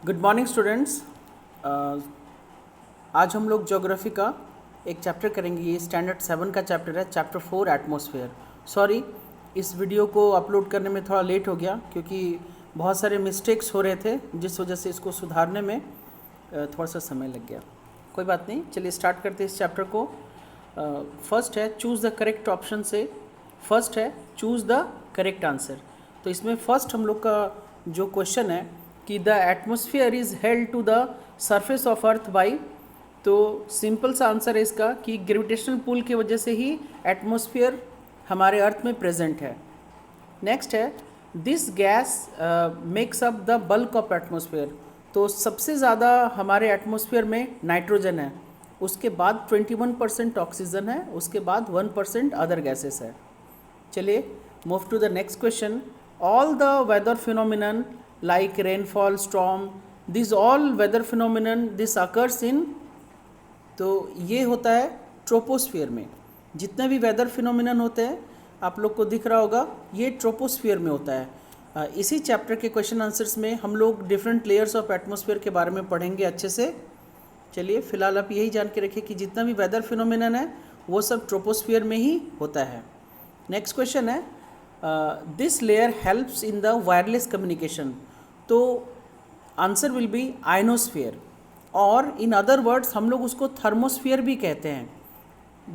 Good morning students. आज हम लोग ज्योग्राफी का एक चैप्टर करेंगे। ये स्टैंडर्ड 7 का चैप्टर है, चैप्टर 4 एटमॉस्फेयर। सॉरी, इस वीडियो को अपलोड करने में थोड़ा लेट हो गया क्योंकि बहुत सारे मिस्टेक्स हो रहे थे, जिस वजह से इसको सुधारने में थोड़ा सा समय लग गया। कोई बात नहीं, चलिए स्टार्ट करते हैं इस चैप्टर को। फर्स्ट है चूज़ द करेक्ट ऑप्शन से। फर्स्ट है चूज़ द करेक्ट आंसर। तो इसमें फर्स्ट हम लोग का जो क्वेश्चन है कि the atmosphere is held to the surface of earth by, तो सिंपल सा आंसर है इसका कि ग्रेविटेशनल पुल की वजह से ही एटमॉस्फेयर हमारे अर्थ में प्रेजेंट है। नेक्स्ट है this gas makes up the bulk of atmosphere. तो सबसे ज़्यादा हमारे एटमॉस्फेयर में नाइट्रोजन है, उसके बाद 21% ऑक्सीजन है, उसके बाद 1% अदर गैसेस है। चलिए move to the next question. All the weather phenomenon like rainfall, storm, these all weather phenomenon this occurs in, तो ये होता है ट्रोपोस्फियर में। जितने भी वेदर फिनोमिनन होते हैं आप लोग को दिख रहा होगा, ये ट्रोपोस्फियर में होता है। इसी चैप्टर के क्वेश्चन आंसर्स में हम लोग डिफरेंट लेयर्स ऑफ एटमॉस्फेयर के बारे में पढ़ेंगे अच्छे से। चलिए फिलहाल आप यही जान के रखिए कि जितना भी वेदर फिनोमिनन है वो सब ट्रोपोस्फियर में ही होता है। नेक्स्ट क्वेश्चन है this layer helps in the wireless communication. तो आंसर विल बी आयनोस्फीयर, और इन अदर वर्ड्स हम लोग उसको थर्मोस्फीयर भी कहते हैं।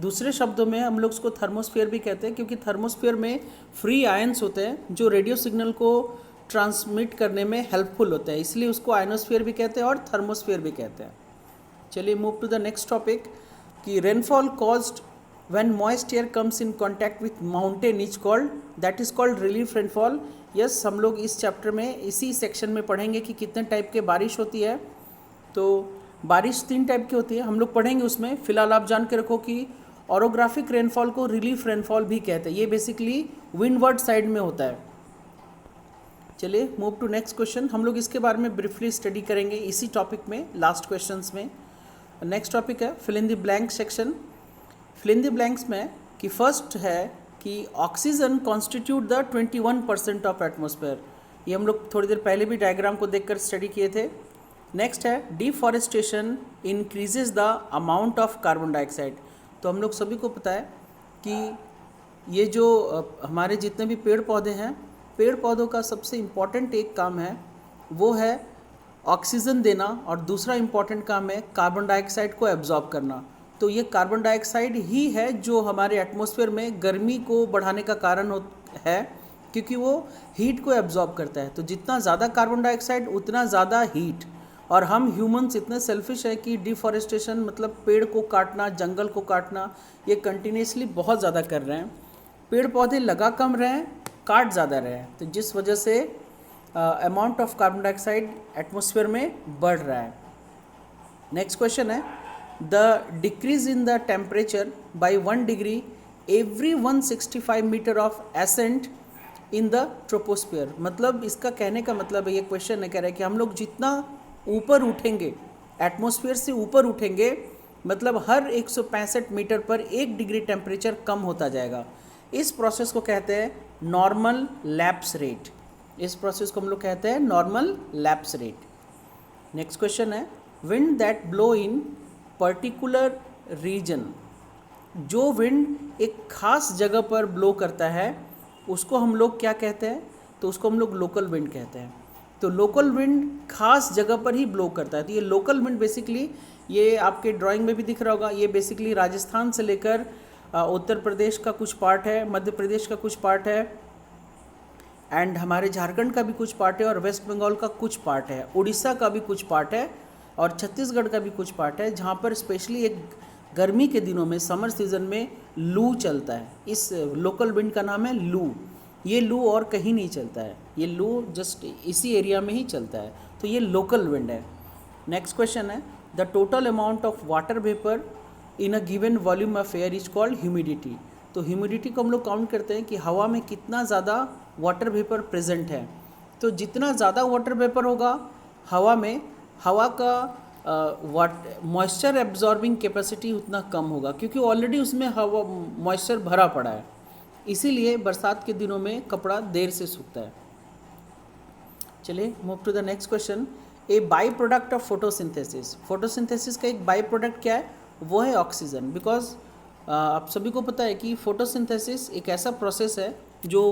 दूसरे शब्दों में हम लोग उसको थर्मोस्फीयर भी कहते हैं क्योंकि थर्मोस्फीयर में फ्री आयंस होते हैं जो रेडियो सिग्नल को ट्रांसमिट करने में हेल्पफुल होते हैं, इसलिए उसको आयनोस्फीयर भी कहते हैं और थर्मोस्फीयर भी कहते हैं। चलिए move to the next topic कि rainfall caused when moist air comes in contact with mountain is called, that is called relief rainfall। Yes, हम लोग इस चैप्टर में इसी सेक्शन में पढ़ेंगे कि कितने टाइप के बारिश होती है। तो बारिश 3 टाइप की होती है, हम लोग पढ़ेंगे उसमें। फिलहाल आप जान के रखो कि ऑरोग्राफिक रेनफॉल को रिलीफ रेनफॉल भी कहते हैं। ये बेसिकली विंडवर्ड साइड में होता है। चलिए मूव टू नेक्स्ट क्वेश्चन। हम लोग इसके बारे में ब्रीफली स्टडी करेंगे इसी टॉपिक में, लास्ट क्वेश्चन में। नेक्स्ट टॉपिक है fill in the blank section. Fill in the blanks में कि फर्स्ट है कि oxygen constitute the 21% of atmosphere. ये हम लोग थोड़ी देर पहले भी डायग्राम को देखकर स्टडी किए थे। नेक्स्ट है deforestation increases the amount of carbon dioxide. तो हम लोग सभी को पता है कि ये जो हमारे जितने भी पेड़ पौधे हैं, पेड़ पौधों का सबसे इम्पॉर्टेंट एक काम है वो है ऑक्सीजन देना, और दूसरा इम्पॉर्टेंट काम है कार्बन डाइऑक्साइड को एब्जॉर्ब करना। तो ये कार्बन डाइऑक्साइड ही है जो हमारे एटमॉस्फेयर में गर्मी को बढ़ाने का कारण है, क्योंकि वो हीट को एब्जॉर्ब करता है। तो जितना ज़्यादा कार्बन डाइऑक्साइड उतना ज़्यादा हीट। और हम ह्यूमंस इतने सेल्फिश है कि डिफॉरेस्टेशन मतलब पेड़ को काटना, जंगल को काटना, ये कंटिन्यूसली बहुत ज़्यादा कर रहे हैं। पेड़ पौधे लगा कम रहे हैं, काट ज़्यादा रहे हैं, तो जिस वजह से amount of carbon dioxide atmosphere में बढ़ रहा है। नेक्स्ट क्वेश्चन है the decrease in the temperature by 1 degree every 165 meter of ascent in the troposphere। मतलब इसका कहने का मतलब है, ये क्वेश्चन है कह रहा है कि हम लोग जितना ऊपर उठेंगे, एटमॉस्फेयर से ऊपर उठेंगे, मतलब हर 165 मीटर पर 1 डिग्री टेम्परेचर कम होता जाएगा। इस प्रोसेस को कहते हैं नॉर्मल लैप्स रेट। इस प्रोसेस को हम लोग कहते हैं normal lapse rate. Next question है wind that blow in particular region. जो विंड एक खास जगह पर ब्लो करता है उसको हम लोग क्या कहते हैं? तो उसको हम लोग लोकल विंड कहते हैं। तो लोकल विंड खास जगह पर ही ब्लो करता है। तो ये लोकल विंड बेसिकली, ये आपके ड्राइंग में भी दिख रहा होगा, ये बेसिकली राजस्थान से लेकर उत्तर प्रदेश का कुछ पार्ट है, मध्य प्रदेश का कुछ पार्ट है, एंड हमारे झारखंड का भी कुछ पार्ट है, और वेस्ट बंगाल का कुछ पार्ट है, उड़ीसा का भी कुछ पार्ट है, और छत्तीसगढ़ का भी कुछ पार्ट है, जहाँ पर स्पेशली एक गर्मी के दिनों में, समर सीजन में लू चलता है। इस लोकल विंड का नाम है लू। ये लू और कहीं नहीं चलता है, ये लू जस्ट इसी एरिया में ही चलता है, तो ये लोकल विंड है। नेक्स्ट क्वेश्चन है the total amount of water vapour in a given volume of air is called humidity. तो ह्यूमिडिटी को हम लोग काउंट करते हैं कि हवा में कितना ज़्यादा वाटर वेपर प्रेजेंट है। तो जितना ज़्यादा वाटर वेपर होगा हवा में, हवा का मॉइस्चर एब्जॉर्बिंग कैपेसिटी उतना कम होगा, क्योंकि ऑलरेडी उसमें हवा मॉइस्चर भरा पड़ा है। इसीलिए बरसात के दिनों में कपड़ा देर से सूखता है। चलिए move to the next question. A by product of photosynthesis. Photosynthesis का एक बाई प्रोडक्ट क्या है, वो है ऑक्सीजन। बिकॉज आप सभी को पता है कि फोटोसिंथेसिस एक ऐसा प्रोसेस है जो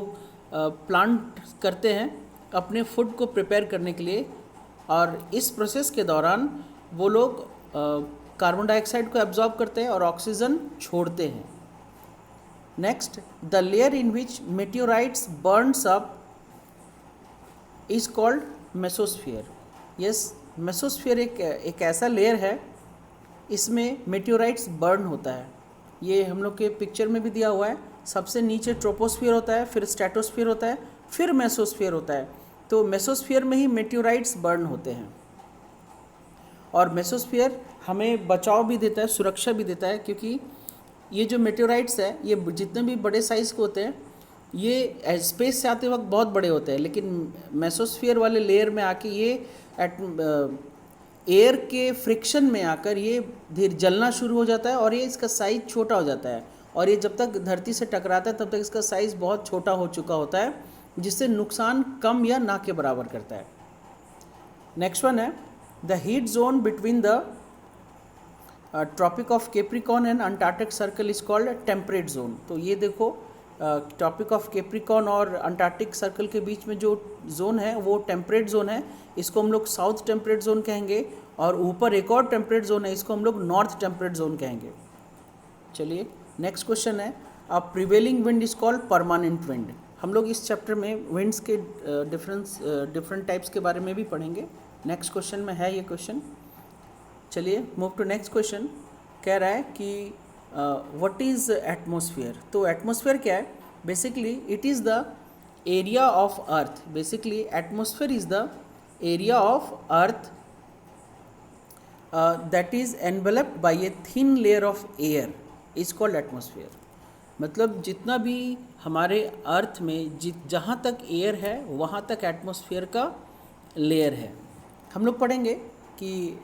प्लांट करते हैं अपने फूड को प्रिपेयर करने के लिए, और इस प्रोसेस के दौरान वो लोग कार्बन डाइऑक्साइड को एब्जॉर्ब करते हैं और ऑक्सीजन छोड़ते हैं। Next, the layer in which meteorites Burns up is called mesosphere. Yes, mesosphere एक ऐसा लेयर है, इसमें मेटियोराइट्स बर्न होता है। ये हम लोग के पिक्चर में भी दिया हुआ है। सबसे नीचे ट्रोपोस्फीयर होता है, फिर स्ट्रेटोस्फीयर होता है, फिर मेसोस्फीयर होता है। तो मेसोस्फीयर में ही मेटियोराइट्स बर्न होते हैं। और मेसोस्फीयर हमें बचाव भी देता है, सुरक्षा भी देता है, क्योंकि ये जो मेटियोराइट्स है ये जितने भी बड़े साइज़ के होते हैं ये स्पेस से आते वक्त बहुत बड़े होते हैं, लेकिन मेसोस्फीयर वाले लेयर में आके ये एयर के फ्रिक्शन में आकर ये धीरे जलना शुरू हो जाता है और ये इसका साइज़ छोटा हो जाता है। और ये जब तक धरती से टकराता है तब तक इसका साइज़ बहुत छोटा हो चुका होता है, जिससे नुकसान कम या ना के बराबर करता है। नेक्स्ट वन है the heat zone between the tropic of Capricorn and Antarctic circle is called temperate zone. तो ये देखो, ट्रॉपिक ऑफ कैप्रिकॉर्न और अंटार्कटिक सर्कल के बीच में जो जोन है वो टेम्परेट जोन है, इसको हम लोग साउथ टेम्परेट जोन कहेंगे। और ऊपर एक और टेम्परेट जोन है, इसको हम लोग नॉर्थ टेम्परेट जोन कहेंगे। चलिए नेक्स्ट क्वेश्चन है, a prevailing wind is called permanent wind. हम लोग इस चैप्टर में विंड्स के डिफरेंट टाइप्स के बारे में भी पढ़ेंगे। नेक्स्ट क्वेश्चन में है ये क्वेश्चन। चलिए मूव टू नेक्स्ट क्वेश्चन। कह रहा है कि व्हाट इज़ एटमॉस्फेयर। तो एटमॉस्फेयर क्या है, basically it is the area of earth. Basically atmosphere is the area of earth that is enveloped by a thin layer of air is called atmosphere. मतलब जितना भी हमारे अर्थ में जहाँ तक एयर है वहाँ तक एटमॉस्फेयर का लेयर है। हम लोग पढ़ेंगे कि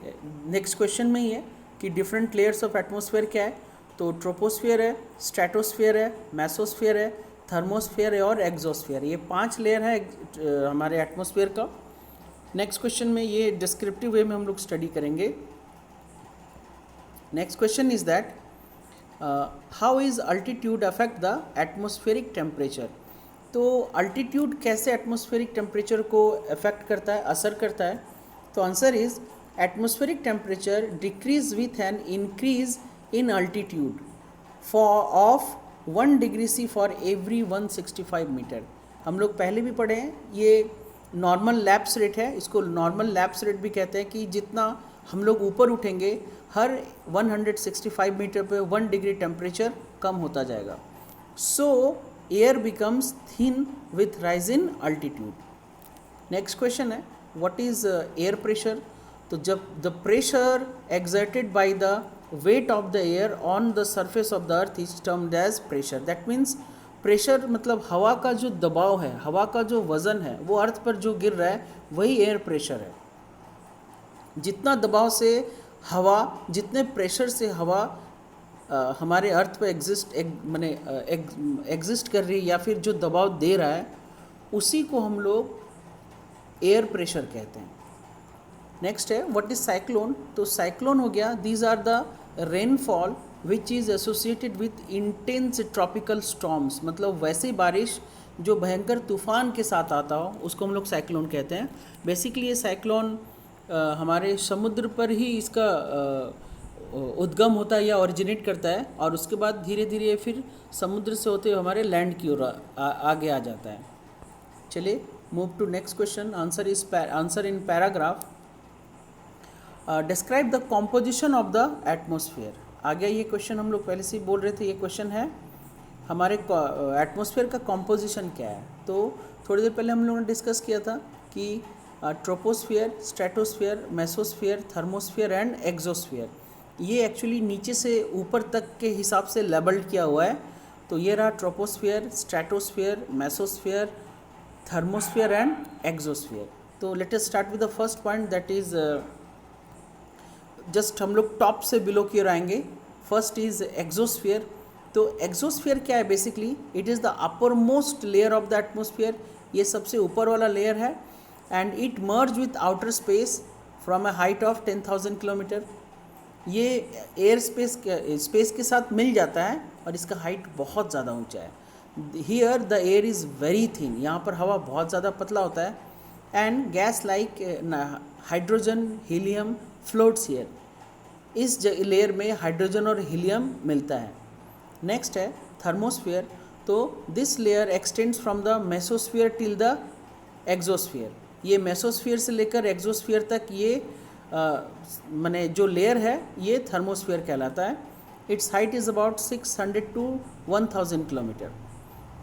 नेक्स्ट क्वेश्चन में ही है कि डिफरेंट लेयर्स ऑफ एटमॉस्फेयर क्या है। तो ट्रोपोस्फियर है, स्ट्रेटोस्फियर है, मेसोस्फियर है, थर्मोस्फियर है और एक्सोस्फियर। ये 5 लेयर है हमारे एटमॉस्फेयर का। नेक्स्ट क्वेश्चन में ये डिस्क्रिप्टिव वे में हम लोग स्टडी करेंगे। Next question is that how is altitude affect the atmospheric temperature. तो अल्टीट्यूड कैसे एटमॉस्फेरिक टेम्परेचर को अफेक्ट करता है, असर करता है। तो answer is atmospheric temperature decrease with an increase in altitude of 1 degree C for every 165 metre. हम लोग पहले भी पढ़े हैं, ये नॉर्मल लैप्स रेट है। इसको नॉर्मल लैप्स रेट भी कहते हैं कि जितना हम लोग ऊपर उठेंगे हर 165 मीटर पे 1 डिग्री टेम्परेचर कम होता जाएगा। So air becomes thin with rise in altitude. Next question है व्हाट इज़ एयर प्रेशर। तो जब the pressure exerted by the weight of the air on the surface of the earth is termed as pressure. That means pressure मतलब हवा का जो दबाव है, हवा का जो वज़न है वो अर्थ पर जो गिर रहा है वही एयर प्रेशर है। जितना दबाव से हवा, जितने प्रेशर से हवा हमारे अर्थ पर एग्जिस्ट कर रही है या फिर जो दबाव दे रहा है, उसी को हम लोग एयर प्रेशर कहते हैं। नेक्स्ट है व्हाट इज साइक्लोन। तो साइक्लोन हो गया, these are the rainfall which is associated with intense tropical storms. मतलब वैसी बारिश जो भयंकर तूफान के साथ आता हो उसको हम लोग साइक्लोन कहते हैं। बेसिकली ये साइक्लोन हमारे समुद्र पर ही इसका उद्गम होता है या ओरिजिनेट करता है, और उसके बाद धीरे धीरे फिर समुद्र से होते हुए हमारे लैंड की ओर आगे आ जाता है। चलिए move to next question. Answer in paragraph. Describe the composition of the atmosphere. आ गया ये क्वेश्चन, हम लोग पहले से ही बोल रहे थे। ये क्वेश्चन है हमारे एटमॉस्फेयर का कॉम्पोजिशन क्या है। तो थोड़ी देर पहले हम लोगों ने डिस्कस किया था कि troposphere, stratosphere, mesosphere, thermosphere and exosphere, ये एक्चुअली नीचे से ऊपर तक के हिसाब से लेबल्ड किया हुआ है। तो ये रहा troposphere, stratosphere, mesosphere, thermosphere and exosphere. तो let us start with the first point that is just हम लोग टॉप से बिलो की ओर आएंगे। First is exosphere. तो एक्सोस्फियर क्या है, basically it is the upper most layer of the atmosphere. ये सबसे ऊपर वाला लेयर है and it merge with outer space from a height of 10,000 kilometre. ये एयर स्पेस के साथ मिल जाता है और इसका हाइट बहुत ज़्यादा ऊंचा है। Here the air is very thin, यहाँ पर हवा बहुत ज़्यादा पतला होता है। And gas like hydrogen helium floats here, इस लेयर में हाइड्रोजन और हीलियम मिलता है। नेक्स्ट है थर्मोस्फीयर। तो this layer x tends from the mesosphere till the exosphere. ये मेसोस्फीयर से लेकर एक्सोस्फीयर तक ये माने जो लेयर है ये थर्मोस्फीयर कहलाता है। Its height is about 600 to 1000 kilometre.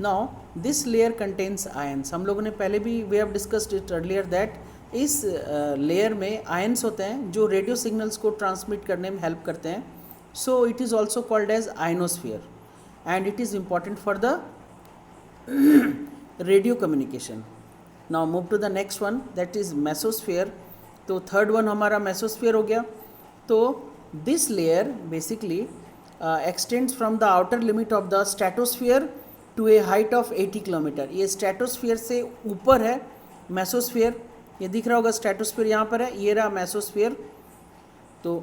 Now this layer contains ions. हम लोगों ने पहले भी we have discussed it earlier that इस लेयर में आयंस होते हैं जो रेडियो सिग्नल्स को ट्रांसमिट करने में हेल्प करते हैं। So it is also called as ionosphere and it is important for the radio communication. Now move to the next one that is mesosphere. तो थर्ड वन हमारा मेसोस्फीयर हो गया। तो this layer basically extends from the outer limit of the stratosphere to a height of 80 kilometre. ये stratosphere से ऊपर है mesosphere. ये दिख रहा होगा स्ट्रेटोस्फीयर यहाँ पर है, ये रहा मेसोस्फीयर। तो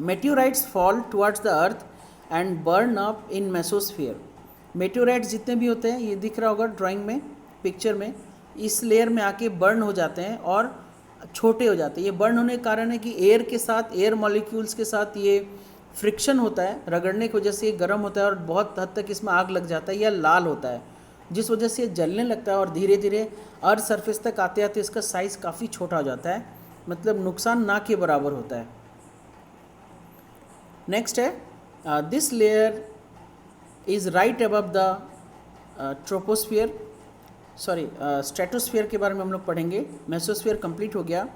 meteorites fall towards the earth and burn up in mesosphere. Meteorites जितने भी होते हैं ये दिख रहा होगा ड्राइंग में, पिक्चर में, इस लेयर में आके बर्न हो जाते हैं और छोटे हो जाते हैं। ये बर्न होने का कारण है कि एयर के साथ, एयर मॉलिक्यूल्स के साथ ये फ्रिक्शन होता है, रगड़ने की वजह से ये गर्म होता है और बहुत हद तक इसमें आग लग जाता है या लाल होता है, जिस वजह से ये जलने लगता है और धीरे धीरे अर्थ सरफेस तक आते आते इसका साइज़ काफ़ी छोटा हो जाता है, मतलब नुकसान ना के बराबर होता है। नेक्स्ट है this layer is right above the troposphere, sorry stratosphere के बारे में हम लोग पढ़ेंगे। मेसोस्फियर कंप्लीट हो गया।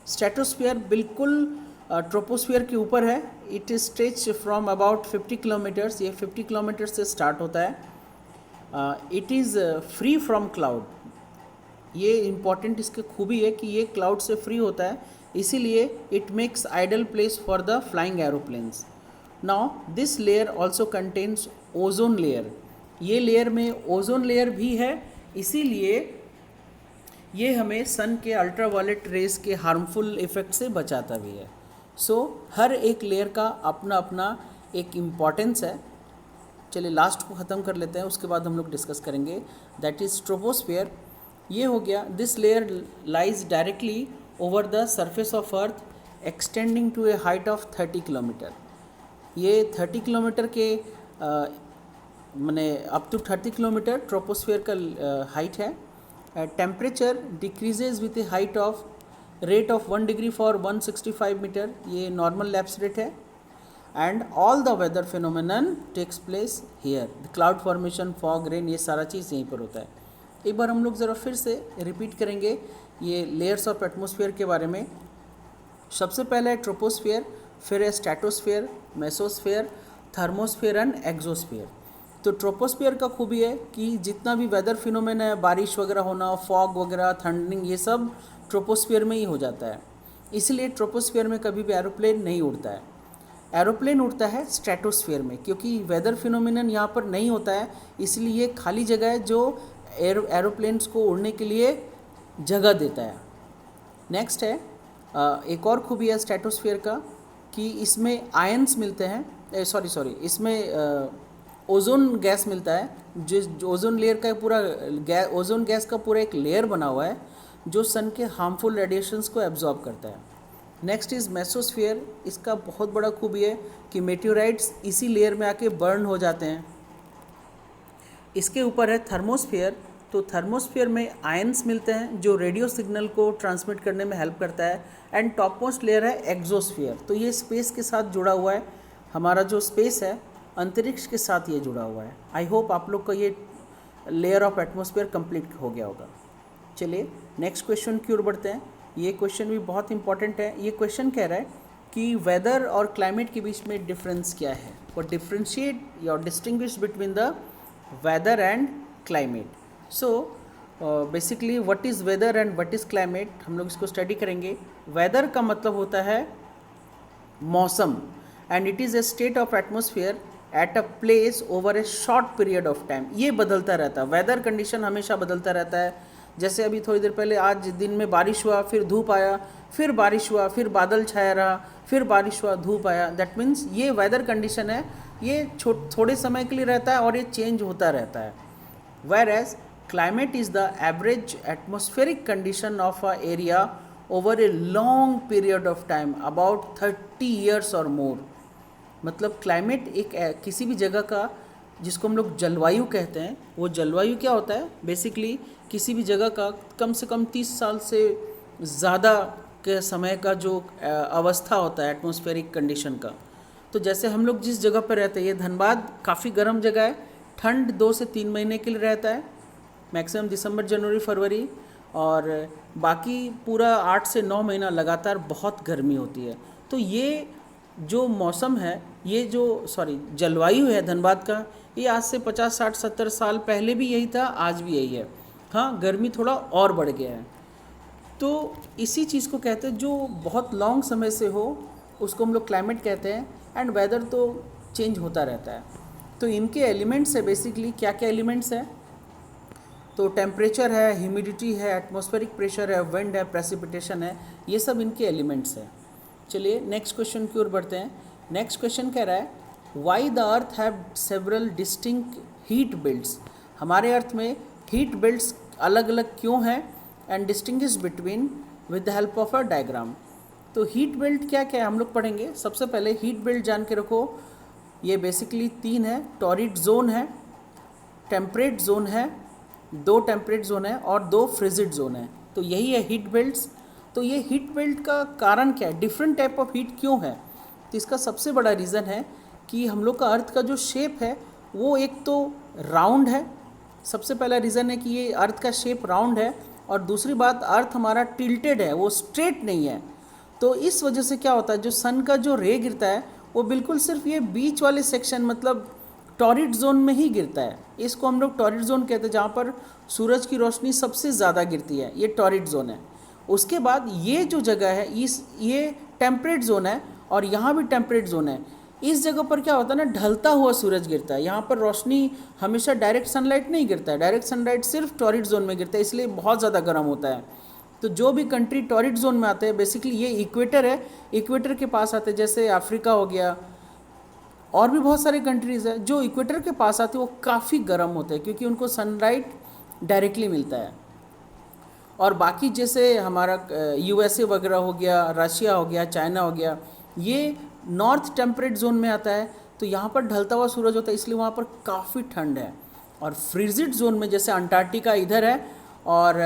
स्ट्रेटोस्फियर बिल्कुल ट्रोपोस्फियर के ऊपर है। It is stretch from about 50 kilometres. ये 50 किलोमीटर से स्टार्ट होता है। It is free from cloud. ये इम्पॉर्टेंट इसकी खूबी है कि ये क्लाउड से फ्री होता है, इसीलिए it makes ideal place for the flying aeroplanes. Now this layer also contains ozone layer. ये लेयर में ओजोन लेयर भी है, इसीलिए ये हमें सन के अल्ट्रावायलेट रेस के हार्मफुल इफ़ेक्ट से बचाता भी है। सो हर एक लेयर का अपना अपना एक इम्पॉर्टेंस है। चलिए लास्ट को ख़त्म कर लेते हैं, उसके बाद हम लोग डिस्कस करेंगे। That is troposphere. ये हो गया। This layer lies directly over the surface of earth extending to a height of 30 kilometre. ये 30 किलोमीटर के माने अप टू 30 किलोमीटर ट्रोपोस्फियर का हाइट है। Temperature decreases with a height of rate of 1 degree for 165 metre. ये normal lapse rate है। And all the weather phenomenon takes place here. Cloud formation, fog, rain, ये सारा चीज़ यहीं पर होता है। एक बार हम लोग ज़रा फिर से रिपीट करेंगे ये लेयर्स ऑफ एटमॉस्फेयर के बारे में। सबसे पहले है ट्रोपोस्फियर, फिर है stratosphere, mesosphere, thermosphere and exosphere. तो ट्रोपोस्फियर का खूबी है कि जितना भी वेदर फिनोमेन है, बारिश वगैरह होना, फॉग वगैरह, थंडरिंग, ये सब ट्रोपोस्फियर में ही हो जाता है। इसलिए ट्रोपोस्फियर में कभी भी एरोप्लेन नहीं उड़ता है। एरोप्लेन उड़ता है स्ट्रेटोस्फियर में, क्योंकि वेदर फिनोमेनन यहाँ पर नहीं होता है, इसलिए ये खाली जगह है जो एरोप्लेन्स को उड़ने के लिए जगह देता है। नेक्स्ट है एक और खूबी है स्ट्रेटोस्फियर का कि इसमें आयंस मिलते हैं, इसमें ओजोन गैस मिलता है। जो ओजोन लेयर का पूरा ओजोन गैस का पूरा एक लेयर बना हुआ है जो सन के हार्मफुल रेडिएशंस को एब्जॉर्ब करता है। Next is mesosphere. इसका बहुत बड़ा खूबी है कि मेट्योराइट्स इसी लेयर में आके बर्न हो जाते हैं। इसके ऊपर है थर्मोस्फियर। तो थर्मोस्फियर में आयंस मिलते हैं जो रेडियो सिग्नल को ट्रांसमिट करने में हेल्प करता है। एंड टॉप मोस्ट लेयर है एक्सोस्फियर। तो ये स्पेस के साथ जुड़ा हुआ है, हमारा जो स्पेस है अंतरिक्ष के साथ ये जुड़ा हुआ है। आई होप आप लोग का ये लेयर ऑफ एटमॉस्फेयर कंप्लीट हो गया होगा। चलिए नेक्स्ट क्वेश्चन की ओर बढ़ते हैं। ये क्वेश्चन भी बहुत इंपॉर्टेंट है। ये क्वेश्चन कह रहा है कि वेदर और क्लाइमेट के बीच में डिफरेंस क्या है। और डिफ्रेंशिएट या distinguish between the weather and climate. So basically what is weather and what is climate, हम लोग इसको स्टडी करेंगे। वेदर का मतलब होता है मौसम, and it is a state of atmosphere at a place over A short period of time. ये बदलता रहता है, वेदर कंडीशन हमेशा बदलता रहता है। जैसे अभी थोड़ी देर पहले आज दिन में बारिश हुआ, फिर धूप आया, फिर बारिश हुआ, फिर बादल छाया रहा, फिर बारिश हुआ, धूप आया। दैट मीन्स ये वेदर कंडीशन है, ये थोड़े समय के लिए रहता है और ये चेंज होता रहता है। Whereas climate is the average atmospheric condition of a area over a long period of time, about 30 years or more। मतलब क्लाइमेट एक किसी भी जगह का, जिसको हम लोग जलवायु कहते हैं, वो जलवायु क्या होता है बेसिकली किसी भी जगह का कम से कम 30 साल से ज़्यादा के समय का जो अवस्था होता है एटमॉस्फेरिक कंडीशन का। तो जैसे हम लोग जिस जगह पर रहते हैं, ये धनबाद काफ़ी गर्म जगह है, ठंड 2 से 3 महीने के लिए रहता है, मैक्सिमम दिसंबर जनवरी फरवरी, और बाकी पूरा 8 से 9 महीना लगातार बहुत गर्मी होती है। तो ये जो मौसम है, ये जो जलवायु है धनबाद का, ये आज से 50 60 70 साल पहले भी यही था, आज भी यही है। हाँ, गर्मी थोड़ा और बढ़ गया है। तो इसी चीज़ को कहते हैं, जो बहुत लॉन्ग समय से हो उसको हम लोग क्लाइमेट कहते हैं। एंड वेदर तो चेंज होता रहता है। तो इनके एलिमेंट्स है बेसिकली, क्या क्या एलिमेंट्स है, तो टेम्परेचर है, ह्यूमिडिटी है, एटमॉस्फेरिक प्रेशर है, विंड है, प्रेसिपिटेशन है, ये सब इनके एलिमेंट्स हैं। चलिए नेक्स्ट क्वेश्चन की ओर बढ़ते हैं। नेक्स्ट क्वेश्चन कह रहा है, why the earth have several distinct heat belts. हमारे अर्थ में हीट बेल्ट्स अलग अलग क्यों हैं, and distinguish between with the help of a diagram. तो हीट बेल्ट क्या क्या है हम लोग पढ़ेंगे। सबसे पहले हीट बेल्ट जान के रखो, ये बेसिकली 3 है। टॉरिड जोन है, टेम्परेट जोन है, 2 टेम्परेट जोन है, और 2 फ्रिजिड जोन है। तो यही है हीट बेल्ट्स। तो ये हीट बेल्ट का कारण क्या है, डिफरेंट टाइप ऑफ हीट क्यों है, तो इसका सबसे बड़ा रीज़न है कि हम लोग का अर्थ का जो शेप है वो एक तो राउंड है। सबसे पहला रीज़न है कि ये अर्थ का शेप राउंड है, और दूसरी बात अर्थ हमारा टिल्टेड है, वो स्ट्रेट नहीं है। तो इस वजह से क्या होता है, जो सन का जो रे गिरता है वो बिल्कुल सिर्फ ये बीच वाले सेक्शन, मतलब टॉरिड जोन में ही गिरता है। इसको हम लोग टॉरिड जोन कहते हैं, जहाँ पर सूरज की रोशनी सबसे ज़्यादा गिरती है, ये टॉरिड जोन है। उसके बाद ये जो जगह है, ये टेम्परेट जोन है, और यहाँ भी टेम्परेट जोन है। इस जगह पर क्या होता है ना, ढलता हुआ सूरज गिरता है। यहाँ पर रोशनी हमेशा डायरेक्ट सनलाइट नहीं गिरता है, डायरेक्ट सनलाइट सिर्फ टॉरिड जोन में गिरता है, इसलिए बहुत ज़्यादा गर्म होता है। तो जो भी कंट्री टॉरिड जोन में आते हैं, बेसिकली ये इक्वेटर है, इक्वेटर के पास आते हैं, जैसे अफ्रीका हो गया, और भी बहुत सारे कंट्रीज़ हैं जो इक्वेटर के पास आते हैं, वो काफ़ी गर्म होते हैं क्योंकि उनको सनलाइट डायरेक्टली मिलता है। और बाकी जैसे हमारा यूएसए वगैरह हो गया, रशिया हो गया, चाइना हो गया, ये नॉर्थ टेम्परेट जोन में आता है। तो यहाँ पर ढलता हुआ सूरज होता है, इसलिए वहाँ पर काफ़ी ठंड है। और फ्रीजिड जोन में जैसे अंटार्कटिका इधर है, और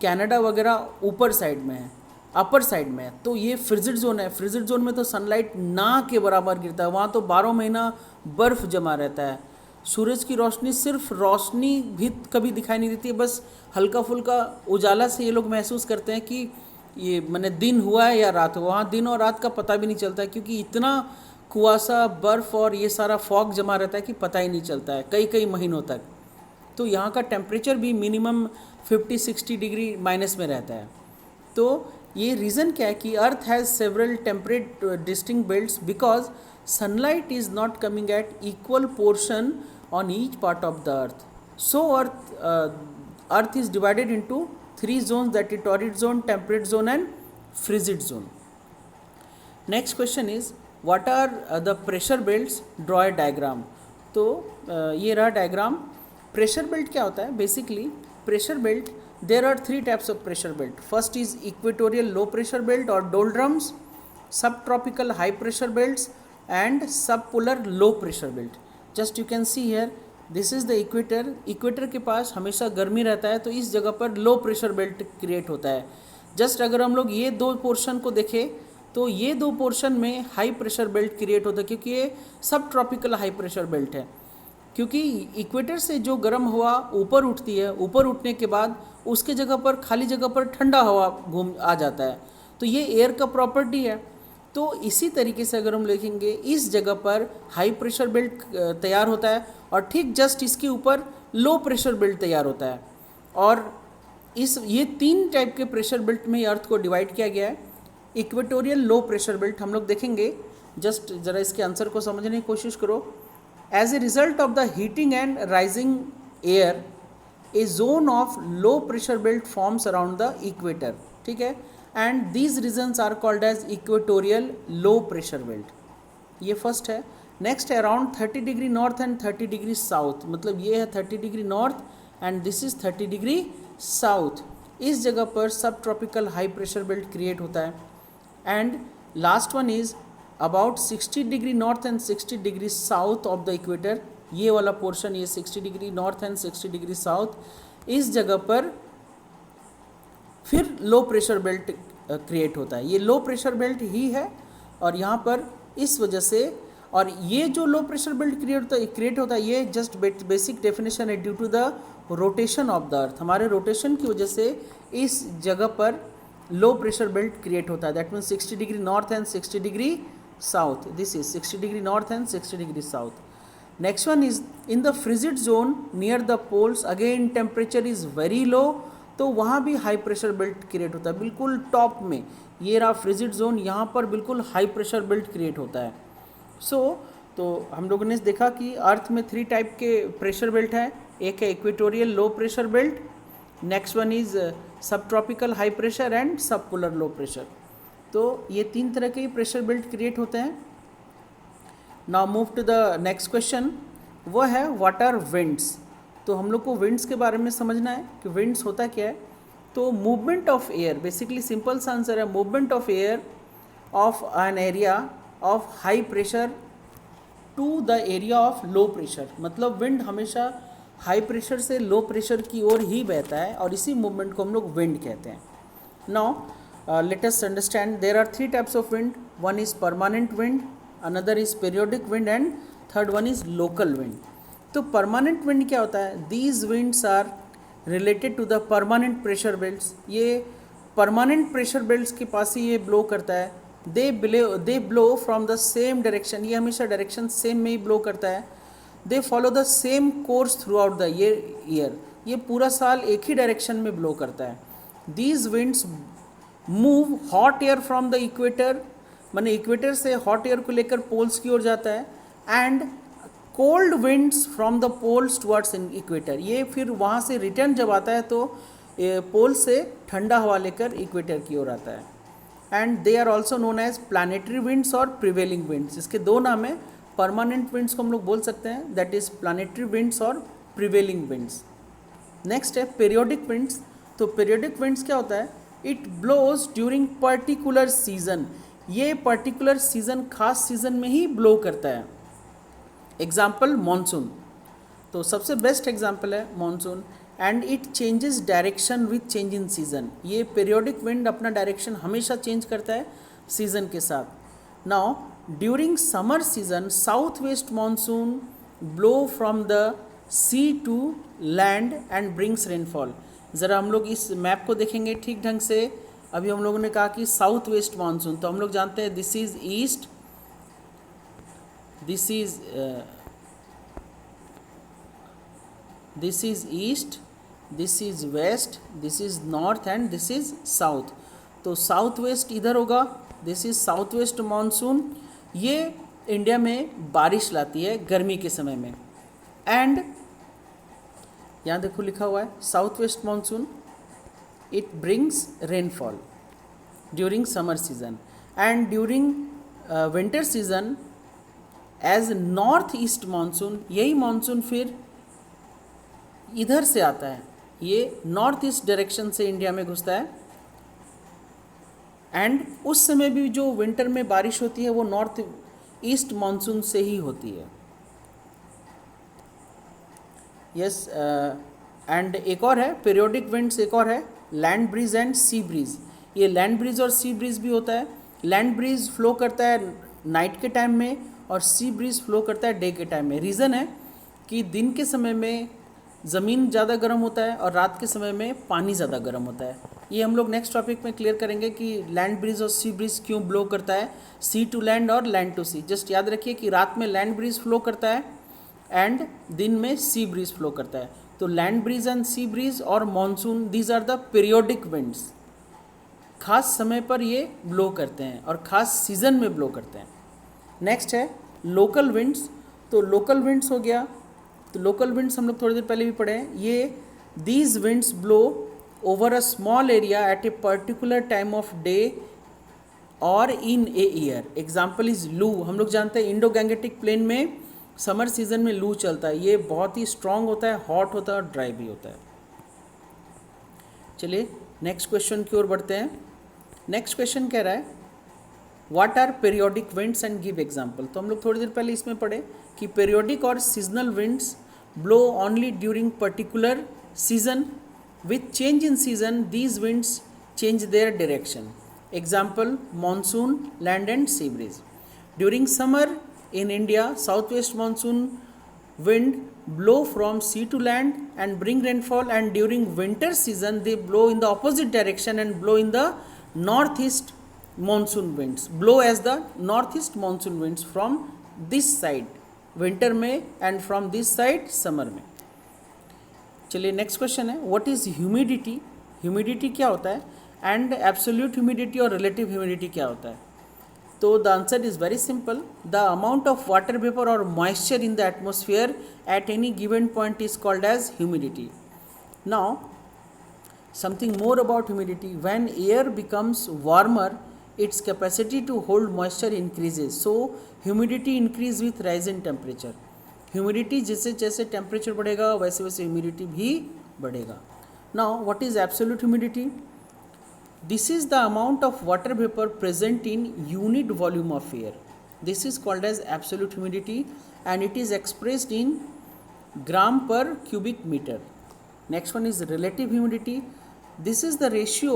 कनाडा वगैरह ऊपर साइड में है, अपर साइड में है, तो ये फ्रिजिड जोन है। फ्रिजिड जोन में तो सनलाइट ना के बराबर गिरता है, वहाँ तो 12 महीना बर्फ़ जमा रहता है। सूरज की रोशनी, सिर्फ रोशनी भी कभी दिखाई नहीं देती है, बस हल्का फुल्का उजाला से ये लोग महसूस करते हैं कि ये मैंने दिन हुआ है या रात हुआ। वहाँ दिन और रात का पता भी नहीं चलता है, क्योंकि इतना कुआसा, बर्फ़ और ये सारा फॉग जमा रहता है कि पता ही नहीं चलता है कई कई महीनों तक। तो यहाँ का टेम्परेचर भी मिनिमम 50-60 डिग्री माइनस में रहता है। तो ये रीज़न क्या है कि अर्थ has several temperate distinct belts because sunlight is not coming at equal portion on each part of the earth. So earth is divided into 3 zones, that is torrid zone, temperate zone and frigid zone. Next question is, what are the pressure belts? Draw a diagram. तो ये रहा diagram. Pressure belt क्या होता है basically, pressure belt, there are 3 types of pressure belt. First is equatorial low pressure belt और doldrums, sub tropical high pressure belts and sub polar low pressure belt. Just you can see here, this is the equator. Equator के पास हमेशा गर्मी रहता है, तो इस जगह पर लो प्रेशर बेल्ट क्रिएट होता है। जस्ट अगर हम लोग ये 2 पोर्शन को देखें, तो ये 2 पोर्शन में हाई प्रेशर बेल्ट क्रिएट होता है, क्योंकि ये सब ट्रॉपिकल हाई प्रेशर बेल्ट है। क्योंकि इक्वेटर से जो गर्म हवा ऊपर उठती है, ऊपर उठने के बाद उसके जगह पर, खाली जगह पर ठंडा हवा घूम आ जाता है, तो ये एयर का प्रॉपर्टी है। तो इसी तरीके से अगर हम देखेंगे, इस जगह पर हाई प्रेशर बेल्ट तैयार होता है, और ठीक जस्ट इसके ऊपर लो प्रेशर बेल्ट तैयार होता है। और ये 3 टाइप के प्रेशर बेल्ट में अर्थ को डिवाइड किया गया है। इक्वेटोरियल लो प्रेशर बेल्ट हम लोग देखेंगे, जस्ट ज़रा इसके आंसर को समझने की कोशिश करो। As a result of the heating and rising air a zone of low pressure belt forms around the equator, ठीक है, and these regions are called as equatorial low pressure belt, ये फर्स्ट है। Next है around 30 degree north and 30 degree south, मतलब ये है 30 degree north and this is 30 degree south, इस जगह पर सब tropical high pressure belt create होता है। And last one is about 60 degree north and 60 degree south of the equator, ये वाला पोर्शन, ये 60 degree north and 60 degree south, इस जगह पर फिर लो प्रेशर बेल्ट क्रिएट होता है। ये लो प्रेशर बेल्ट ही है और यहाँ पर इस वजह से, और ये जो लो प्रेशर बेल्ट क्रिएट होता है ये जस्ट बेसिक डेफिनेशन है, due to the rotation of the earth, हमारे रोटेशन की वजह से इस जगह पर लो प्रेशर बेल्ट क्रिएट होता है। That means 60 degree north and 60 degree south, this is 60 degree north and 60 degree south. Next one is in the frigid zone near the poles, again temperature is very low, तो वहाँ भी high pressure belt create होता है, बिल्कुल top में, ये रहा frigid zone, यहाँ पर बिल्कुल हाई प्रेशर बेल्ट क्रिएट होता है। तो हम लोगों ने देखा कि अर्थ में 3 टाइप के प्रेशर बेल्ट है, एक है equatorial low pressure belt, next one is सब tropical high pressure and sub polar low pressure, तो ये 3 तरह के प्रेशर बेल्ट क्रिएट होते हैं। Now move to the next question, वो है व्हाट आर विंड्स। तो हम लोग को विंड्स के बारे में समझना है कि विंड्स होता क्या है। तो movement of air, basically simple सा आंसर है, movement of air of an area of high pressure to the area of low pressure, मतलब विंड हमेशा हाई प्रेशर से लो प्रेशर की ओर ही बहता है और इसी मूवमेंट को हम लोग विंड कहते हैं। Now let us understand, there are 3 types of wind, one is permanent wind, another is periodic wind and third one is local wind. तो परमानेंट विंड क्या होता है, these winds are related to the permanent pressure belts, ये permanent pressure belts के पास ही ये blow करता है, they blow from the same direction, ये हमेशा डायरेक्शन सेम में ही ब्लो करता है, they follow the same course through out the year, ये पूरा साल एक ही डायरेक्शन में ब्लो करता है। These winds move hot air from the equator, माने इक्वेटर से हॉट एयर को लेकर पोल्स की ओर जाता है, and cold winds from the poles towards equator, ये फिर वहाँ से रिटर्न जब आता है तो पोल से ठंडा हवा लेकर इक्वेटर की ओर आता है। And they are also known as planetary winds और प्रिवेलिंग विंड्स, इसके 2 नाम है, परमानेंट विंड्स को हम लोग बोल सकते हैं, दैट इज प्लानिटरी विंड्स और प्रिवेलिंग विंड्स। नेक्स्ट है पीरियोडिक विंड्स। तो पीरियोडिक विंड्स क्या होता है, it blows during particular season, ये पर्टिकुलर सीजन खास सीजन में ही ब्लो करता है। एग्जाम्पल मॉनसून, तो सबसे बेस्ट एग्जाम्पल है monsoon, and it changes direction with change in season, ये पीरियोडिक विंड अपना डायरेक्शन हमेशा चेंज करता है सीजन के साथ। Now during summer season south west monsoon blow from the sea to land and brings rainfall. ज़रा हम लोग इस मैप को देखेंगे ठीक ढंग से, अभी हम लोगों ने कहा कि साउथ वेस्ट मानसून, तो हम लोग जानते हैं this is east, this is east, this is west, this is north and this is south. तो साउथ वेस्ट इधर होगा, this is south west monsoon, ये इंडिया में बारिश लाती है गर्मी के समय में। एंड यहाँ देखो लिखा हुआ है south west monsoon, it brings rainfall during summer season, and during winter season as north east monsoon, यही मानसून फिर इधर से आता है, ये नॉर्थ ईस्ट डायरेक्शन से इंडिया में घुसता है, एंड उस समय भी जो विंटर में बारिश होती है वो नॉर्थ ईस्ट मानसून से ही होती है। यस, एंड एक और है पीरियोडिक विंड्स, एक और है land breeze and sea bridge, ये लैंड ब्रीज और सी ब्रीज भी होता है। लैंड ब्रीज फ्लो करता है नाइट के टाइम में और सी ब्रीज फ्लो करता है डे के टाइम में। रीज़न है कि दिन के समय में ज़मीन ज़्यादा गर्म होता है और रात के समय में पानी ज़्यादा गर्म होता है। ये हम लोग नेक्स्ट टॉपिक में क्लियर करेंगे कि लैंड ब्रीज और सी ब्रीज क्यों ब्लो करता है, सी टू लैंड और लैंड टू सी। जस्ट याद रखिए कि रात में लैंड ब्रीज फ्लो करता है एंड दिन में सी ब्रीज फ्लो करता है। तो land breeze and sea breeze और monsoon, these are the periodic winds, खास समय पर ये ब्लो करते हैं और ख़ास सीजन में ब्लो करते हैं। नेक्स्ट है लोकल विंड्स। तो लोकल विंड्स हो गया, तो लोकल विंड्स हम लोग थोड़ी देर पहले भी पढ़े हैं, ये these winds blow over a small area at a particular time of day और इन ए ईयर. एग्जाम्पल इज लू. हम लोग जानते हैं इंडो गैंगेटिक प्लेन में समर सीजन में लू चलता है. ये बहुत ही स्ट्रांग होता है, हॉट होता है और ड्राई भी होता है. चलिए नेक्स्ट क्वेश्चन की ओर बढ़ते हैं. नेक्स्ट क्वेश्चन कह रहा है what are periodic winds and give example. तो हम लोग थोड़ी देर पहले इसमें पढ़े कि पीरियोडिक और seasonal winds blow only during particular season. With change in season these winds change their direction. Example monsoon, land and sea breeze. During summer in India, southwest monsoon wind blow from sea to land and bring rainfall, and during winter season they blow in the opposite direction and blow in the northeast monsoon winds. Blow as the northeast monsoon winds from this side winter में and from this side summer में. चलिए next question है what is humidity. Humidity क्या होता है and absolute humidity और relative humidity क्या होता है. तो the answer is very simple. The amount of water vapour और moisture in the atmosphere at any given point is called as humidity. Now something more about humidity. When air becomes warmer its capacity to hold moisture increases, so humidity increase with rise in temperature. Humidity जैसे जैसे temperature बढ़ेगा वैसे वैसे humidity भी बढ़ेगा. Now what is absolute humidity. This is the amount of water vapour present in unit volume of air. This is called as absolute humidity and it is expressed in gram per cubic metre. Next one is relative humidity. This is the ratio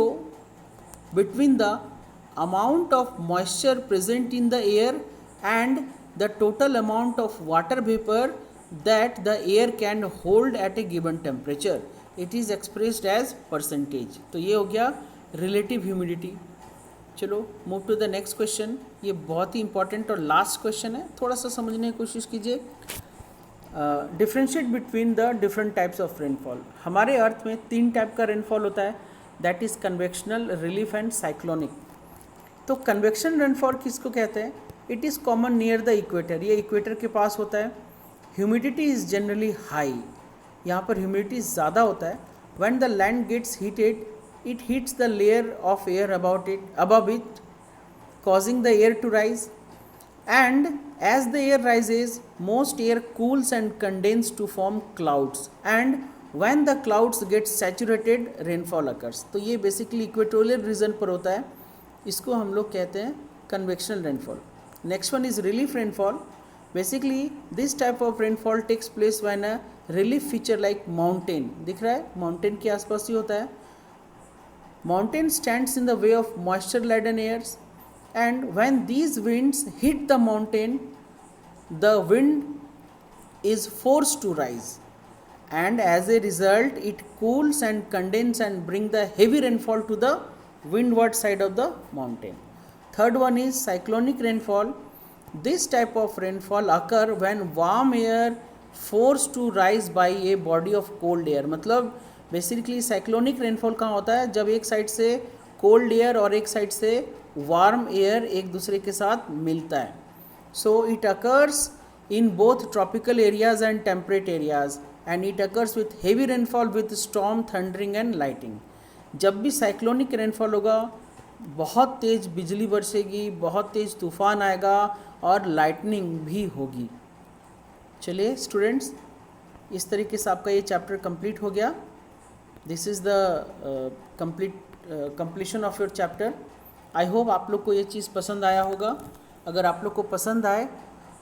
between the amount of moisture present in the air and the total amount of water vapor that the air can hold at a given temperature. It is expressed as percentage. तो ये हो गया relative humidity. चलो move to the next question. ये बहुत ही important और last question है, थोड़ा सा समझने की कोशिश कीजिए. Differentiate between the different types of rainfall. हमारे अर्थ में 3 टाइप का रेनफॉल होता है, that is convectional, relief and cyclonic. तो कन्वेक्शन रेनफॉल किसको कहते हैं. It is common near the equator. ये इक्वेटर के पास होता है. Humidity is generally high. यहाँ पर ह्यूमिडिटी ज़्यादा होता है. When the land gets heated it heats the layer of air above it causing the air to rise, and as the air rises most air cools and condenses to form clouds, and when the clouds get saturated rainfall occurs. तो ये basically equatorial region पर होता है. इसको हम लोग कहते हैं convectional rainfall. Next one is relief rainfall. Basically this type of rainfall takes place when a relief feature like mountain. दिख रहा है माउंटेन के आसपास ही होता है. Mountain stands in the way of moisture laden airs, and when these winds hit the mountain the wind is forced to rise, and as a result it cools and condenses and bring the heavy rainfall to the windward side of the mountain. Third one is cyclonic rainfall. This type of rainfall occur when warm air forced to rise by a body of cold air. मतलब basically cyclonic rainfall कहाँ होता है, जब एक side से cold air और एक side से वार्म एयर एक दूसरे के साथ मिलता है. So it occurs in both tropical areas and temperate areas, and it occurs with heavy rainfall with storm, thundering and lightning. जब भी साइक्लोनिक रेनफॉल होगा बहुत तेज़ बिजली बरसेगी, बहुत तेज़ तूफ़ान आएगा और लाइटनिंग भी होगी. चलिए स्टूडेंट्स, इस तरीके से आपका ये चैप्टर कंप्लीट हो गया. This is the completion of your chapter. I hope आप लोग को ये चीज़ पसंद आया होगा. अगर आप लोग को पसंद आए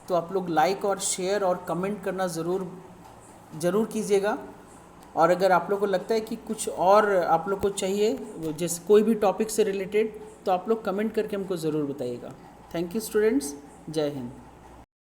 तो आप लोग लाइक और शेयर और कमेंट करना ज़रूर कीजिएगा. और अगर आप लोग को लगता है कि कुछ और आप लोग को चाहिए जैसे कोई भी टॉपिक से रिलेटेड, तो आप लोग कमेंट करके हमको ज़रूर बताइएगा. Thank you students. जय हिंद.